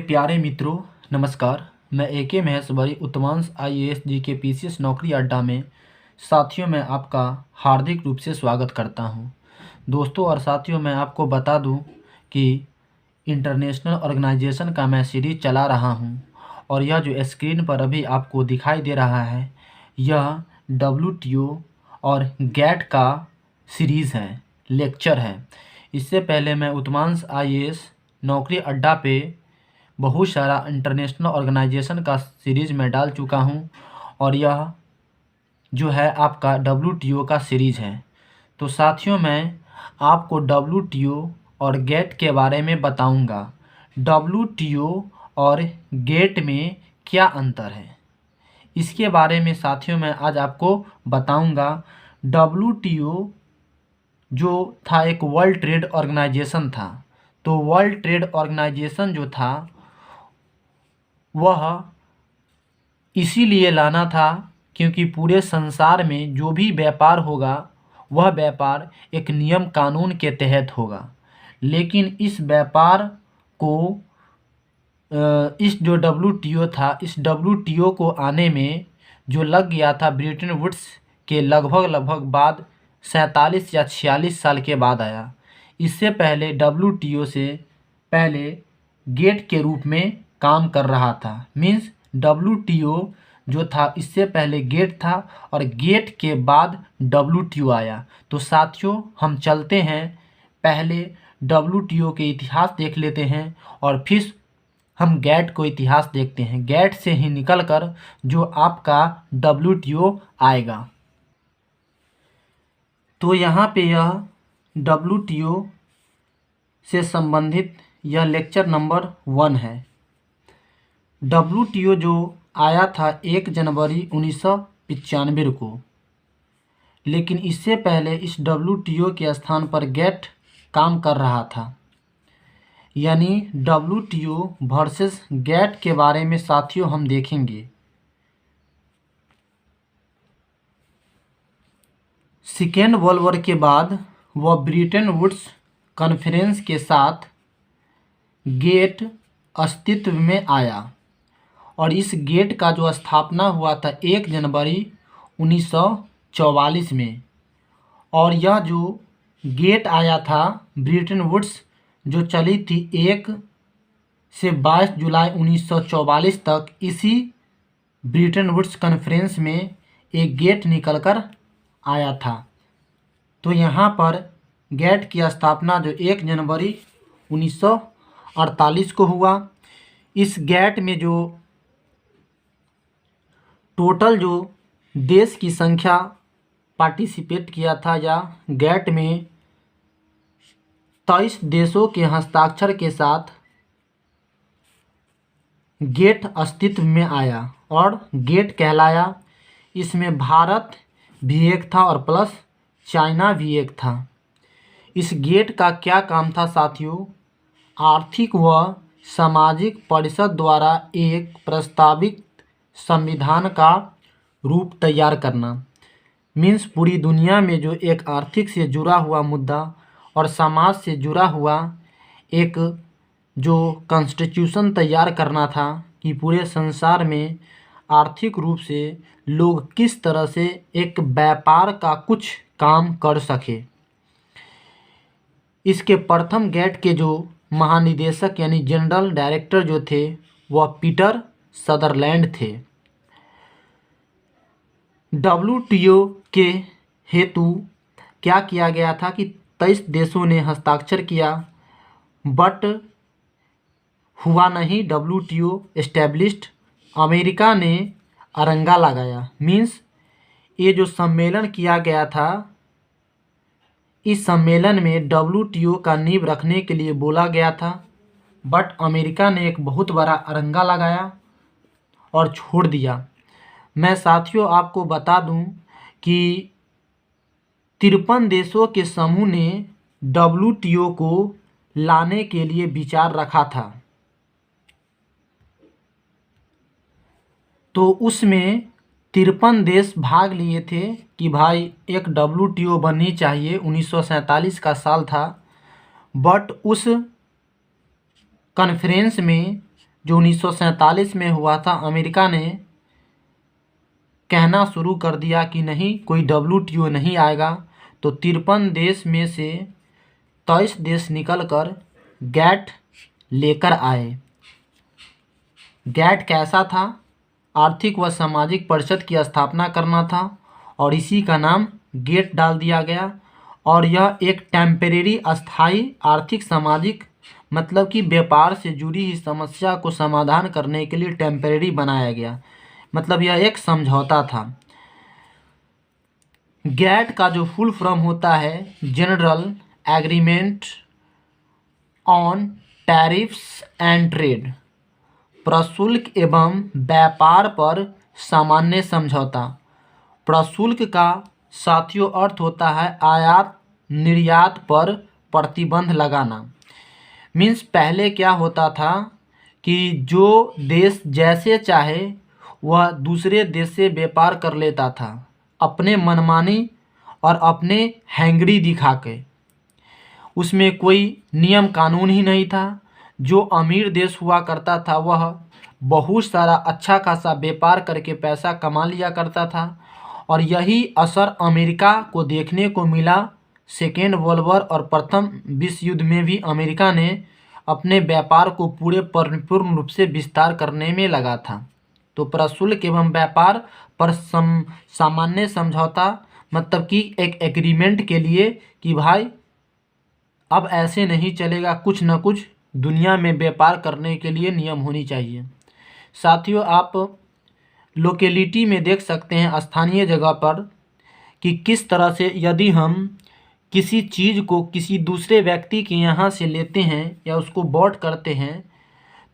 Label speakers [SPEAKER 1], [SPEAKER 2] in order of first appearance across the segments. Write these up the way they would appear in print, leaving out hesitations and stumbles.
[SPEAKER 1] प्यारे मित्रों, नमस्कार। मैं AK Maheshwari उत्तमांश IAS GK PCS नौकरी अड्डा में साथियों मैं आपका हार्दिक रूप से स्वागत करता हूं। दोस्तों और साथियों, मैं आपको बता दूं कि इंटरनेशनल ऑर्गेनाइजेशन का मैं सीरीज चला रहा हूं और यह जो स्क्रीन पर अभी आपको दिखाई दे रहा है, यह WTO और GATT का सीरीज़ है, लेक्चर है। इससे पहले मैं उत्तमांश IAS नौकरी अड्डा पे बहुत सारा इंटरनेशनल ऑर्गेनाइजेशन का सीरीज़ में डाल चुका हूं और यह जो है आपका WTO का सीरीज़ है। तो साथियों, मैं आपको WTO और गेट के बारे में बताऊंगा। WTO और गेट में क्या अंतर है, इसके बारे में साथियों मैं आज आपको बताऊंगा। WTO जो था एक वर्ल्ड ट्रेड ऑर्गेनाइजेशन था। तो वर्ल्ड ट्रेड ऑर्गेनाइजेशन जो था वह इसीलिए लाना था क्योंकि पूरे संसार में जो भी व्यापार होगा वह व्यापार एक नियम कानून के तहत होगा। लेकिन इस व्यापार को इस जो WTO था, इस WTO को आने में जो लग गया था ब्रेटन वुड्स के लगभग बाद 47 या 46 साल के बाद आया। इससे पहले WTO से पहले गेट के रूप में काम कर रहा था। मीन्स WTO जो था इससे पहले गेट था और गेट के बाद WTO आया। तो साथियों, हम चलते हैं, पहले WTO के इतिहास देख लेते हैं और फिर हम गेट को इतिहास देखते हैं। गेट से ही निकलकर जो आपका WTO आएगा। तो यहाँ पे यह WTO से संबंधित यह लेक्चर नंबर 1 है। WTO जो आया था 1 जनवरी 1995 को, लेकिन इससे पहले इस WTO के स्थान पर गेट काम कर रहा था। यानी WTO वर्सेस गेट के बारे में साथियों हम देखेंगे। सेकेंड वर्ल्ड वॉर के बाद वह ब्रेटन वुड्स कॉन्फ्रेंस के साथ गेट अस्तित्व में आया और इस गेट का जो स्थापना हुआ था 1 जनवरी 1944 में। और यह जो गेट आया था ब्रेटन वुड्स जो चली थी 1 से 22 जुलाई 1944 तक, इसी ब्रेटन वुड्स कॉन्फ्रेंस में एक गेट निकलकर आया था। तो यहाँ पर गेट की स्थापना जो 1 जनवरी 1948 को हुआ। इस गेट में जो टोटल जो देश की संख्या पार्टिसिपेट किया था, या गेट में 23 देशों के हस्ताक्षर के साथ गेट अस्तित्व में आया और गेट कहलाया। इसमें भारत भी एक था और प्लस चाइना भी एक था। इस गेट का क्या काम था साथियों? आर्थिक व सामाजिक परिषद द्वारा एक प्रस्तावित संविधान का रूप तैयार करना। मीन्स पूरी दुनिया में जो एक आर्थिक से जुड़ा हुआ मुद्दा और समाज से जुड़ा हुआ एक जो कॉन्स्टिट्यूशन तैयार करना था कि पूरे संसार में आर्थिक रूप से लोग किस तरह से एक व्यापार का कुछ काम कर सके। इसके प्रथम गेट के जो महानिदेशक यानी जनरल डायरेक्टर जो थे वह पीटर सदरलैंड थे। WTO के हेतु क्या किया गया था कि 23 देशों ने हस्ताक्षर किया, बट हुआ नहीं WTO एस्टेब्लिश्ड। अमेरिका ने अरंगा लगाया। मीन्स ये जो सम्मेलन किया गया था, इस सम्मेलन में WTO का नींव रखने के लिए बोला गया था, बट अमेरिका ने एक बहुत बड़ा अरंगा लगाया और छोड़ दिया। मैं साथियों आपको बता दूं कि 53 देशों के समूह ने WTO को लाने के लिए विचार रखा था। तो उसमें 53 देश भाग लिए थे कि भाई एक WTO बननी चाहिए। 1947 का साल था, बट उस कॉन्फ्रेंस में जो 1947 में हुआ था, अमेरिका ने कहना शुरू कर दिया कि नहीं, कोई WTO नहीं आएगा। तो 53 देश में से 23 देश निकलकर गैट लेकर आए। गैट कैसा था? आर्थिक व सामाजिक परिषद की स्थापना करना था और इसी का नाम गेट डाल दिया गया। और यह एक टेम्परेरी, अस्थाई आर्थिक सामाजिक, मतलब कि व्यापार से जुड़ी ही समस्या को समाधान करने के लिए टेम्परेरी बनाया गया, मतलब यह एक समझौता था। गैट का जो फुल फॉर्म होता है general agreement on tariffs and trade, प्रशुल्क एवं व्यापार पर सामान्य समझौता। प्रशुल्क का साथियों अर्थ होता है आयात निर्यात पर प्रतिबंध लगाना। मीन्स पहले क्या होता था कि जो देश जैसे चाहे वह दूसरे देश से व्यापार कर लेता था, अपने मनमानी और अपने हैंगरी दिखा के। उसमें कोई नियम कानून ही नहीं था। जो अमीर देश हुआ करता था वह बहुत सारा अच्छा खासा व्यापार करके पैसा कमा लिया करता था। और यही असर अमेरिका को देखने को मिला। सेकेंड वर्ल्ड वॉर और प्रथम विश्व युद्ध में भी अमेरिका ने अपने व्यापार को पूरे परिपूर्ण रूप से विस्तार करने में लगा था। तो प्रशुल्क एवं व्यापार पर सामान्य समझौता, मतलब कि एक एग्रीमेंट के लिए कि भाई अब ऐसे नहीं चलेगा, कुछ न कुछ दुनिया में व्यापार करने के लिए नियम होनी चाहिए। साथियों, आप लोकेलिटी में देख सकते हैं, स्थानीय जगह पर, कि किस तरह से यदि हम किसी चीज़ को किसी दूसरे व्यक्ति के यहाँ से लेते हैं या उसको बॉट करते हैं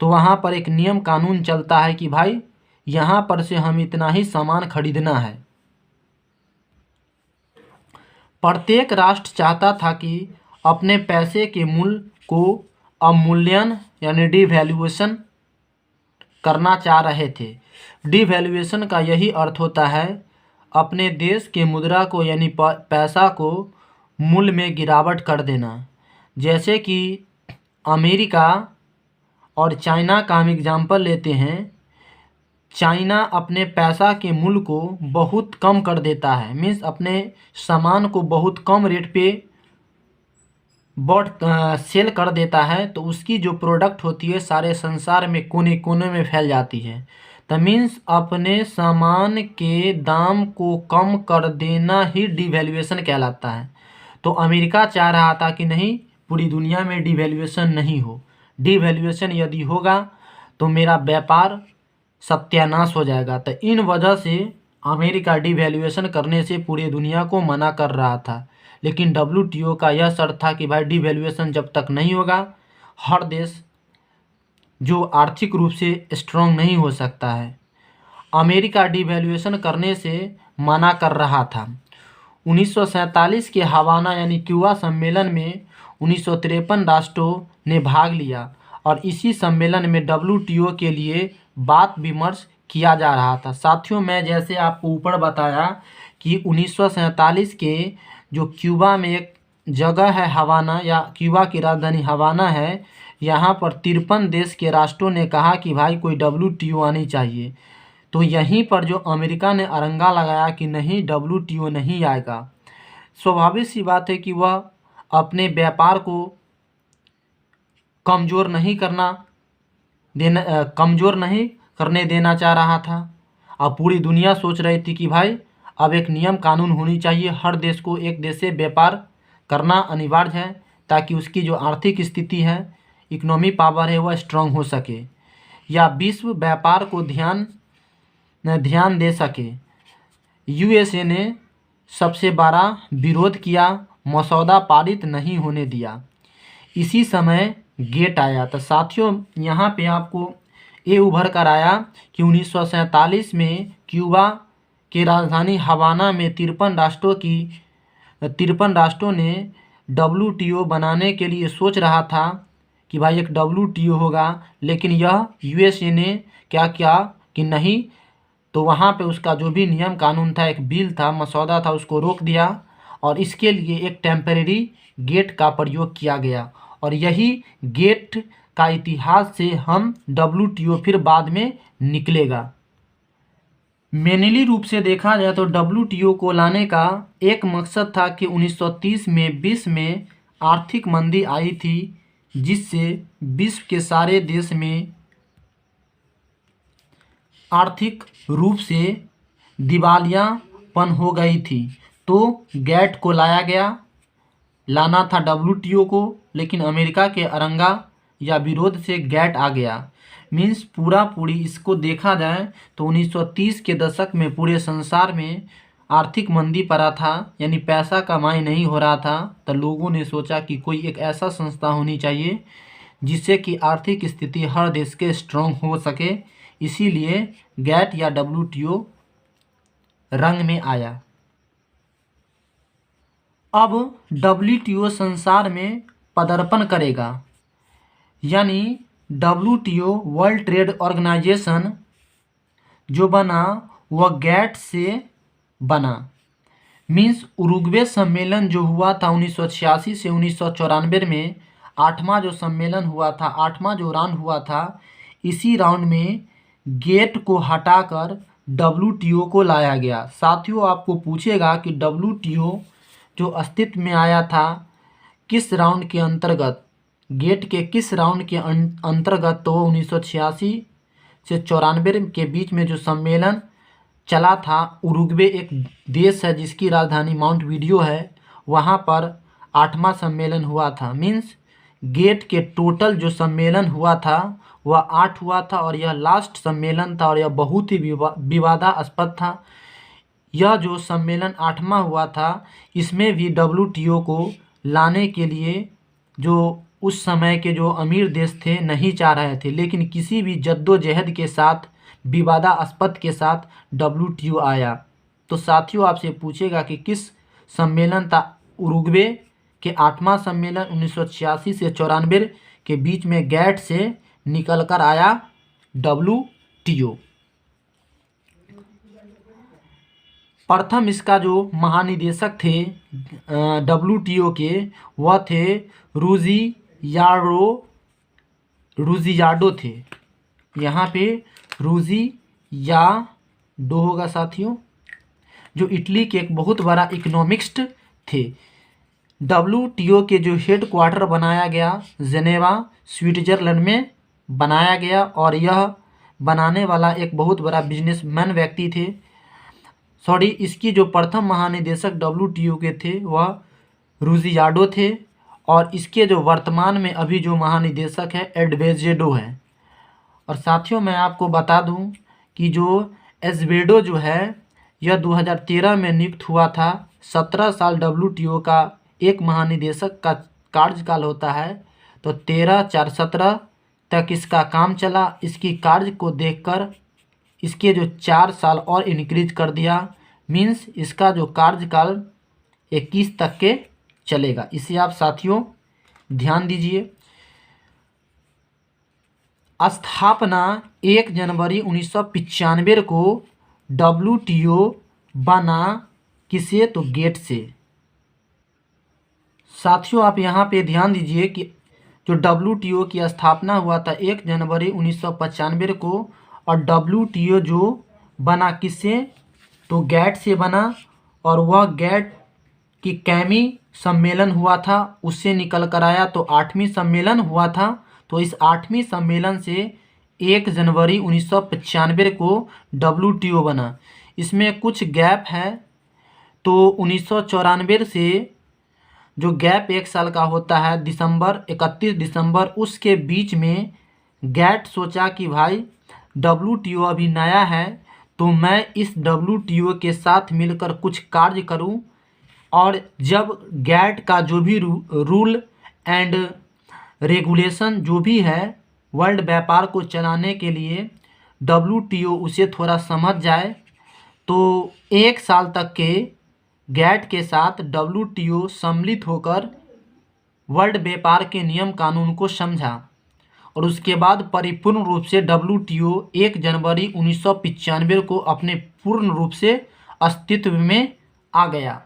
[SPEAKER 1] तो वहाँ पर एक नियम कानून चलता है कि भाई यहाँ पर से हम इतना ही सामान खरीदना है। प्रत्येक राष्ट्र चाहता था कि अपने पैसे के मूल्य को अवमूल्यन यानी डिवैल्यूएशन करना चाह रहे थे। डिवैल्यूएशन का यही अर्थ होता है अपने देश के मुद्रा को यानी पैसा को मूल्य में गिरावट कर देना। जैसे कि अमेरिका और चाइना का हम एग्जाम्पल लेते हैं। चाइना अपने पैसा के मूल्य को बहुत कम कर देता है, मीन्स अपने सामान को बहुत कम रेट पे सेल कर देता है, तो उसकी जो प्रोडक्ट होती है सारे संसार में कोने कोने में फैल जाती है। तो मीन्स अपने सामान के दाम को कम कर देना ही डिवैल्यूएशन कहलाता है। तो अमेरिका चाह रहा था कि नहीं, पूरी दुनिया में डिवैल्यूएशन नहीं हो। डिवैल्यूएशन यदि होगा तो मेरा व्यापार सत्यानाश हो जाएगा। तो इन वजह से अमेरिका डिवैल्यूएशन करने से पूरी दुनिया को मना कर रहा था। लेकिन WTO का यह शर्त था कि भाई डिवैल्यूएशन जब तक नहीं होगा, हर देश जो आर्थिक रूप से स्ट्रांग नहीं हो सकता है। अमेरिका डिवैल्यूएशन करने से मना कर रहा था। 1947 के हवाना यानी क्यूबा सम्मेलन में 1953 राष्ट्रों ने भाग लिया और इसी सम्मेलन में WTO के लिए बात विमर्श किया जा रहा था। साथियों, मैं जैसे आपको ऊपर बताया कि 1947 के जो क्यूबा में एक जगह है हवाना, या क्यूबा की राजधानी हवाना है, यहाँ पर 53 देश के राष्ट्रों ने कहा कि भाई कोई WTO आनी चाहिए। तो यहीं पर जो अमेरिका ने अरंगा लगाया कि नहीं, WTO नहीं आएगा। स्वाभाविक सी बात है कि वह अपने व्यापार को कमज़ोर नहीं करने देना चाह रहा था। अब पूरी दुनिया सोच रही थी कि भाई अब एक नियम कानून होनी चाहिए, हर देश को एक देश से व्यापार करना अनिवार्य है ताकि उसकी जो आर्थिक स्थिति है, इकोनॉमी पावर है, वह स्ट्रांग हो सके या विश्व व्यापार को ध्यान दे सके। USA ने सबसे बड़ा विरोध किया, मसौदा पारित नहीं होने दिया। इसी समय गेट आया। तो साथियों, यहाँ पे आपको ये उभर कर आया कि 1947 में क्यूबा के राजधानी हवाना में 53 राष्ट्रों ने WTO बनाने के लिए सोच रहा था कि भाई एक WTO होगा, लेकिन यह USA ने क्या किया कि नहीं, तो वहाँ पे उसका जो भी नियम कानून था, एक बिल था, मसौदा था, उसको रोक दिया और इसके लिए एक टेम्परेरी गेट का प्रयोग किया गया। और यही गेट का इतिहास से हम WTO फिर बाद में निकलेगा। मेनली रूप से देखा जाए तो WTO को लाने का एक मकसद था कि 1930 में विश्व में आर्थिक मंदी आई थी, जिससे विश्व के सारे देश में आर्थिक रूप से दिवालियापन हो गई थी। तो गैट को लाना था WTO को, लेकिन अमेरिका के अरंगा या विरोध से गैट आ गया। मीन्स पूरी इसको देखा जाए तो 1930 के दशक में पूरे संसार में आर्थिक मंदी पड़ा था, यानी पैसा कमाई नहीं हो रहा था। तो लोगों ने सोचा कि कोई एक ऐसा संस्था होनी चाहिए जिससे कि आर्थिक स्थिति हर देश के स्ट्रॉन्ग हो सके, इसीलिए गैट या WTO रंग में आया। अब WTO संसार में पदार्पण करेगा, यानी WTO वर्ल्ड ट्रेड ऑर्गेनाइजेशन जो बना वह गैट से बना। मीन्स उरुग्वे सम्मेलन जो हुआ था 1986 से 1994 में, 8वां जो सम्मेलन हुआ था, 8वां जो राउंड हुआ था, इसी राउंड में गेट को हटाकर WTO को लाया गया। साथियों, आपको पूछेगा कि WTO जो अस्तित्व में आया था किस राउंड के अंतर्गत, गेट के किस राउंड के अंतर्गत, तो 1986 से 94 के बीच में जो सम्मेलन चला था, उरुग्वे एक देश है जिसकी राजधानी माउंट वीडियो है, वहाँ पर 8वां सम्मेलन हुआ था। मीन्स गेट के टोटल जो सम्मेलन हुआ था वह 8 हुआ था और यह लास्ट सम्मेलन था और यह बहुत ही विवादास्पद था। यह जो सम्मेलन 8वां हुआ था, इसमें भी WTO को लाने के लिए जो उस समय के जो अमीर देश थे नहीं चाह रहे थे, लेकिन किसी भी जद्दोजहद के साथ, विवादास्पद के साथ WTO आया। तो साथियों, आपसे पूछेगा कि किस सम्मेलन था उरुग्वे के 8वां सम्मेलन 1986 से 94 के बीच में गैट से निकल कर आया WTO। प्रथम इसका जो महानिदेशक थे WTO के, वह थे रुजियार्डो थे। यहाँ पे रुजियार्डो होगा साथियों, जो इटली के एक बहुत बड़ा इकोनॉमिस्ट थे। WTO के जो हेड क्वार्टर बनाया गया जेनेवा स्विट्जरलैंड में बनाया गया, और यह बनाने वाला एक बहुत बड़ा बिजनेसमैन व्यक्ति थे। इसकी जो प्रथम महानिदेशक WTO के थे वह रुजियार्डो थे, और इसके जो वर्तमान में अभी जो महानिदेशक है एडवेजेडो है। और साथियों, मैं आपको बता दूं कि जो एजवेडो जो है यह 2013 में नियुक्त हुआ था। 17 साल WTO का एक महानिदेशक का कार्यकाल होता है, तो 13/4/17 तक इसका काम चला। इसकी कार्य को देखकर इसके जो 4 साल और इंक्रीज कर दिया। मीन्स इसका जो कार्यकाल 21 तक के चलेगा। इसे आप साथियों ध्यान दीजिए। स्थापना 1 जनवरी 1995 को WTO बना किसे, तो गेट से। साथियों, आप यहाँ पे ध्यान दीजिए कि जो WTO की स्थापना हुआ था 1 जनवरी 1995 को, और WTO जो बना किससे, तो गैट से बना। और वह गैट की कैमी सम्मेलन हुआ था उससे निकल कर आया, तो 8वीं सम्मेलन हुआ था। तो इस 8वीं सम्मेलन से 1 जनवरी 1995 को WTO बना। इसमें कुछ गैप है, तो 1994 से जो गैप 1 साल का होता है 31 दिसंबर, उसके बीच में गैट सोचा कि भाई WTO अभी नया है, तो मैं इस WTO के साथ मिलकर कुछ कार्य करूं। और जब गैट का जो भी रूल एंड रेगुलेशन जो भी है वर्ल्ड व्यापार को चलाने के लिए, WTO उसे थोड़ा समझ जाए, तो 1 साल तक के गैट के साथ WTO सम्मिलित होकर वर्ल्ड व्यापार के नियम कानून को समझा, और उसके बाद परिपूर्ण रूप से WTO 1 जनवरी 1995 को अपने पूर्ण रूप से अस्तित्व में आ गया।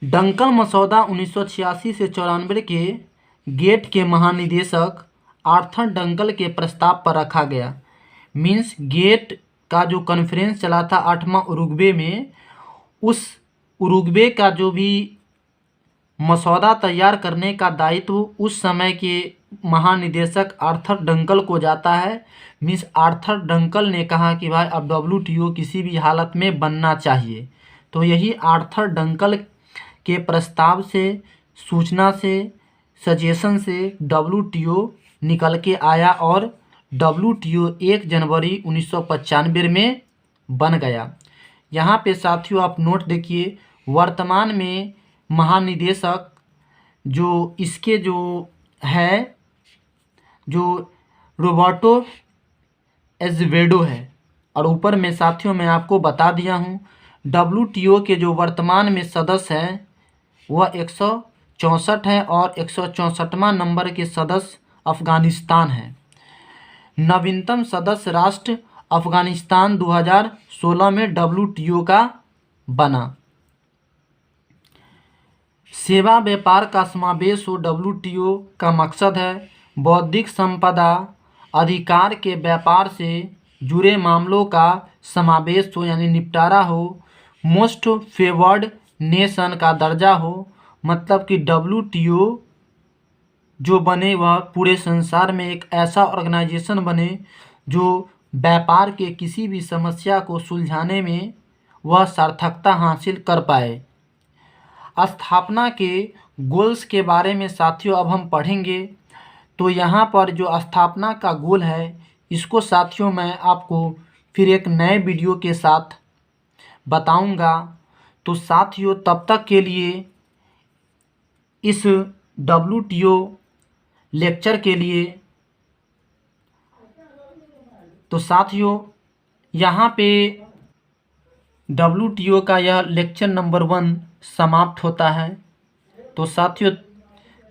[SPEAKER 1] डंकन मसौदा 1986 से 94 के गेट के महानिदेशक आर्थर डंकल के प्रस्ताव पर रखा गया। मीन्स गेट का जो कॉन्फ्रेंस चला था 8वां उरुग्वे में, उस उरुग्वे का जो भी मसौदा तैयार करने का दायित्व उस समय के महानिदेशक आर्थर डंकल को जाता है। मीन्स आर्थर डंकल ने कहा कि भाई अब WTO किसी भी हालत में बनना चाहिए। तो यही आर्थर डंकल के प्रस्ताव से, सूचना से, सजेशन से WTO निकल के आया और WTO 1 जनवरी 1995 में बन गया। यहाँ पे साथियों आप नोट देखिए, वर्तमान में महानिदेशक जो इसके जो है, जो रोबर्टो एज़वेडो है। और ऊपर में साथियों मैं आपको बता दिया हूँ WTO के जो वर्तमान में सदस्य हैं वह 164 है और 164वां नंबर के सदस्य अफ़गानिस्तान है। नवीनतम सदस्य राष्ट्र अफ़गानिस्तान 2016 में WTO का बना। सेवा व्यापार का समावेश हो WTO का मकसद है। बौद्धिक संपदा अधिकार के व्यापार से जुड़े मामलों का समावेश हो, यानी निपटारा हो। मोस्ट फेवर्ड नेशन का दर्जा हो, मतलब कि WTO जो बने वह पूरे संसार में एक ऐसा ऑर्गेनाइजेशन बने जो व्यापार के किसी भी समस्या को सुलझाने में वह सार्थकता हासिल कर पाए। स्थापना के गोल्स के बारे में साथियों अब हम पढ़ेंगे। तो यहाँ पर जो स्थापना का गोल है इसको साथियों मैं आपको फिर एक नए वीडियो के साथ बताऊंगा। तो साथियों तब तक के लिए इस WTO लेक्चर के लिए, तो साथियों यहाँ पे WTO का यह लेक्चर नंबर 1 समाप्त होता है। तो साथियों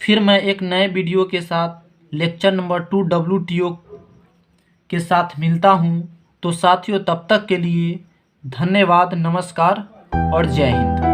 [SPEAKER 1] फिर मैं एक नए वीडियो के साथ लेक्चर नंबर 2 WTO के साथ मिलता हूँ। तो साथियों तब तक के लिए धन्यवाद, नमस्कार और जय हिंद।